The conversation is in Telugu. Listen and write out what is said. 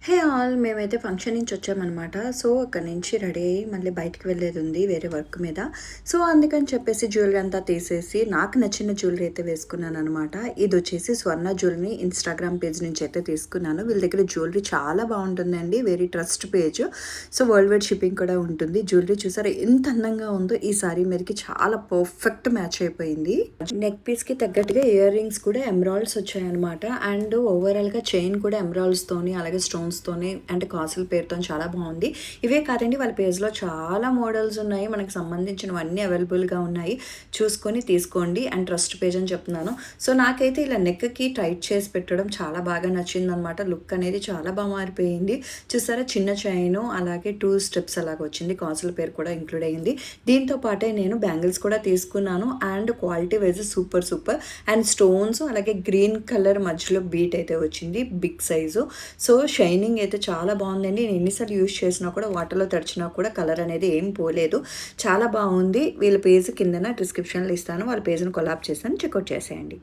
హే ఆల్ మేమైతే ఫంక్షన్ నుంచి వచ్చామనమాట. సో, అక్కడి నుంచి రెడీ అయ్యి మళ్ళీ బయటికి వెళ్ళేదుంది వేరే వర్క్ మీద. సో, అందుకని చెప్పేసి జ్యువెలరీ అంతా తీసేసి నాకు నచ్చిన జ్యువెలరీ అయితే వేసుకున్నాననమాట. ఇదొచ్చేసి స్వర్ణ జ్యువెలరీ ఇన్‌స్టాగ్రామ్ పేజ్ నుంచి అయితే తీసుకున్నాను. వీళ్ళ దగ్గర జ్యువెలరీ చాలా బావుంటుందండి. Very trust page. So, world wide shipping కూడా ఉంటుంది. జ్యువెలరీ చూసారా ఎంత అందంగా ఉందో! ఈ సారీ మీదకి చాలా పర్ఫెక్ట్ మ్యాచ్ అయిపోయింది. నెక్ పీస్‌కి తగ్గట్టుగా ఇయర్ రింగ్స్ కూడా ఎమరాల్డ్స్ వచ్చాయనమాట. అండ్ ఓవరాల్‌గా చైన్ కూడా ఎమరాల్డ్స్‌తోని అలాగే స్టోన్స్‌తోని అంటే కాసుల పేరుతోని చాలా బావుంది. ఇవే కాదండి వాళ్ళ పేజ్‌లో చాలా మోడల్స్ ఉన్నాయి. మనకు సంబంధించినవన్నీ అవైలబుల్‌గా ఉన్నాయి. చూసుకొని తీసుకోండి. అండ్ ట్రస్ట్ పేజ్ అని చెప్తున్నాను. సో, నాకైతే ఇలా నెక్‌కి టైట్ చేసి పెట్టడం చాలా బాగా నచ్చిందనమాట. లుక్ అనేది చాలా మారిపోయింది. చూసారా చిన్న చైను అలాగే 2 స్టెప్స్ అలాగొచ్చింది. కాసుల పేరు కూడా ఇంక్లూడ్ అయింది. దీంతో పాటే నేను బ్యాంగిల్స్ కూడా తీసుకున్నాను. And quality wise super super. And stones అలాగే గ్రీన్ కలర్ మధ్యలో బీట్ అయితే వచ్చింది. Big size. సో, షైనింగ్ అయితే చాలా బాగుందండి. నేను ఎన్నిసార్లు యూజ్ చేసినా కూడా వాటర్లో తడిచినా కూడా కలర్ అనేది ఏం పోలేదు. చాలా బాగుంది. వీళ్ళ పేజ్ కిందన డిస్క్రిప్షన్లో ఇస్తాను. వాళ్ళ పేజ్‌ని కొలాబ్ చేశాను. చెక్అవుట్ చేసేయండి.